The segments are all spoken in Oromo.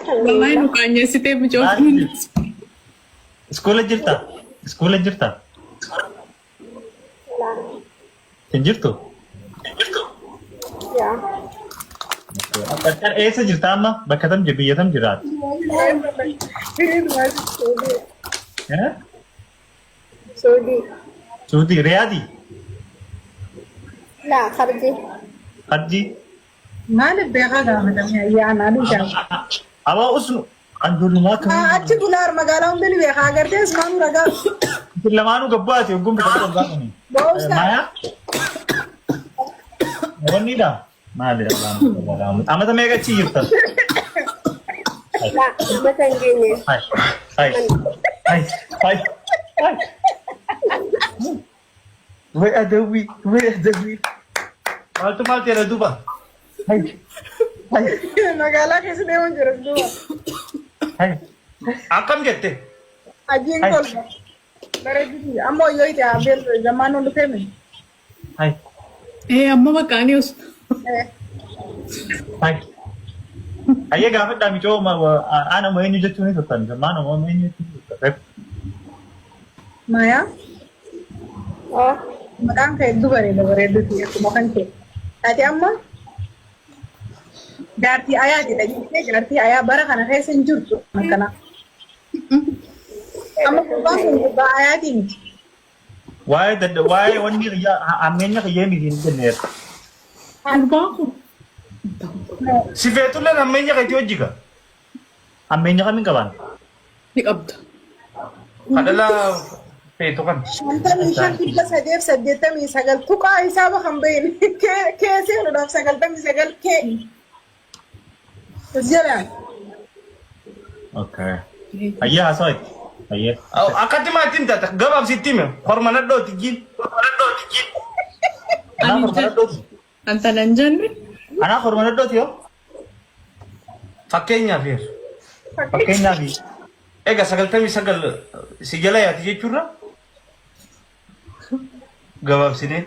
Wallahi nu qaanyeessitee micoofni. Iskoola jirta? Hin jirtu? Akka eessa jirta amma? Bakka tam biyya tam jiraatu? Suudii, Riyaadii? لا خرجي Hajjii? ما نبي غدا مدام يا انا ليش Abaa usnu addunyaa kam? اجي دولار مقالهم دلي بيخا غرتي اسمعوا رجا Lamaanuu gabbaate hoggum bitatu gabbaatanii. بوستا Maya? Wanniidha? Maali Allahumma amata meeqa achi jirta? لا ما تنجيني Hai. Wai adawi. Maaltu jedha duuba? Hai. مقالا كيس ديمون جرس دوا Hai. Akkam jette? اجين كل بردي امو يويتي ابل زمانو لكمن Hai. Amma maqaan os. Hai. Ayyee gaafadhaa michoo ana moo eenyu jechuun turtan maana moo eenyu jechuun مايا اه مدام كاي دوبري دوتي اكو مكان كي اتي اما دارتي ايا دي دارتي ايا برا كان كاي سنجورتو مكانا اما كوباسو با ايا دي waa'ee wanni ammeenya kiyyee miti hin jenneer. Arbaa kun. Si feetulleen ammeenya keetii hojjiga. Ammeenya kamiin qaban? Ni qabda. Kadhalaa feetu kan. شانتامي شانتي سديف سديتامي سجل توقع حسابه خم بين كيسي ولا سجلتامي سجل كي زين Okay. Ayyee haasawaa. Ayyee. Akkatti maatiin taata gabaabsitti hime hormana dhooti jiin. Anaa hormana dhooti. Anta nan jenne. Anaa hormana dhooti yoo. Fakkeenyaaf yoo. Fakkeenyaaf. Egaa 99 si jala yaati jechuudha. Gabaabsidee.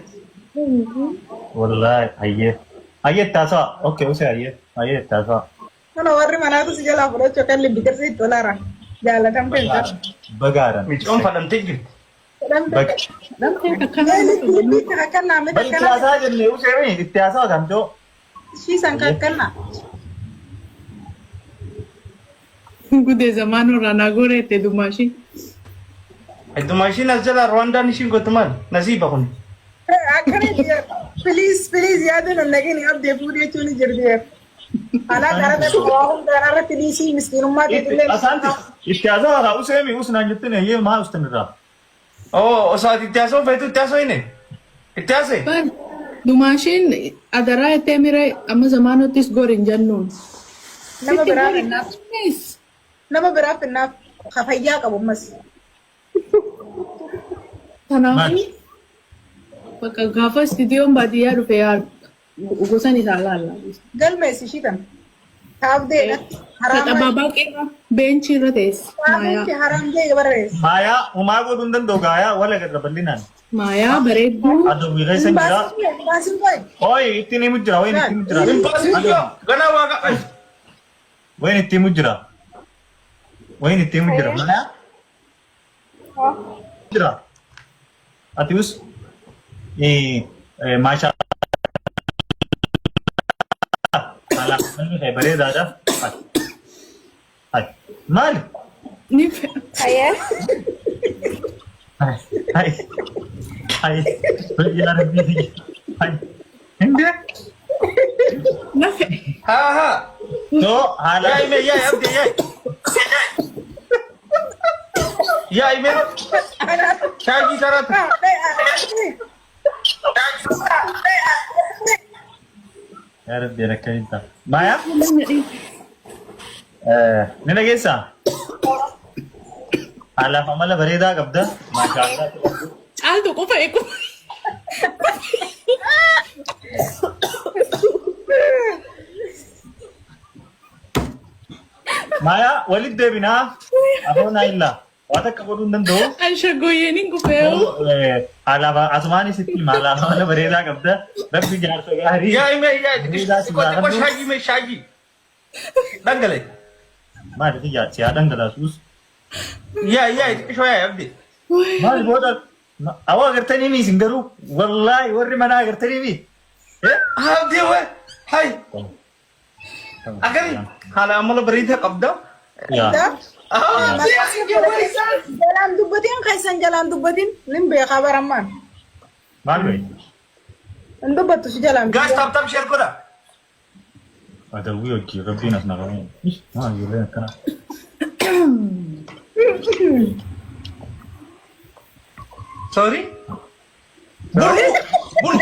Wallaahi ayyee. Ayyee taasisaa. Okay usee ayyee taasisaa. انا وري مناطق سجل افضل شو كان اللي بيكرسي دولار جالتهم كذا Bagaaran. Micoon fadhamtee jirti. Baga. Lamtee akkana. كان نعمل Bari كان taasaa jennee usee itti haasaa gamtoo. شيء سانكا كنا Gudee zamaanuu ranaa goreette dumaashin. Idduma ishiin as jala Rwandaan ishiin gootumaan nasiiba kun. بليز يا دين النجين أبدي فودي توني جردير أنا كارا تقولهم كارا تليسي مسكين ما تدلين Asaanti itti haasaa haa usee mi usnaan jettee ayyee maa ustanirraa. Oo osaati itti haasoo feetu itti haasoo inni. Itti haasee. Dumaashin adaraa ettee mira amma zamaanottis gorin jennuun. نما برا الناف Yes. نما برا في الناف خفيا كابو مس Kanaafuu bakka gaafa istiidiyoon baadiyyaa dhufe gosan isaa laalla. قل ما يسيشيتن كاب دي حرام Xabaabaa qeerra beenchii irra teesse. Maayaa. حرام جاي بريس Maayaa umaa godhuu hin danda'u gaayaa wala gad bal'inaan. Maayaa bareedduu. Aduu wiirreessa hin jira. باسم باي Ooyi ittiin himu jira wayin ittiin himu jira. Ganaa waaqa. Wayin ittiin himu jira. Wayin ittiin himu jira. Maayaa jira. Ati us maashaa. bareedaadha. Maali? Ni fe'a. هيا Yaa Rabbii. Hindi. Na fe'e. Haa. No, haala. Yaa abdi yaa. Yaa ime. Shaagii sarata. Yaa Rabbii rakkaninta. Maayaa? Ni dhageessaa? Haalaaf amala bareedaa qabda. Maashaallah. Caaltu qofa eegu. Maayaa walitti deebinaa. Afoonaa illaa. Waan akka godhuu hin danda'u. Anshaggooyyeen gupeeru. Haalaaf asumaanis itti haalaaf amala bareedaa qabda. Rabbi jaarsa gaarii. Ya ime ya shaagi me shaagi. Dangale. Maal siyaa dhangalaasuus. yaa xiqqishoo abdi. Maal booda awwa agartanii mi isin garuu wallaahi warri manaa agartanii mi. Abdi wee hay agari haala amala bareedaa qabda. Yaa. Jalan dubbatin kaisan jalan dubbatin nin beekaa barammaan. Maal bee. Hin dubbattu si jalan. Gaas taaptaap sheer godha. Adawwii hojii rabbiin as naqamee. Maal ijoolleen akkana. Sorry. Bulu.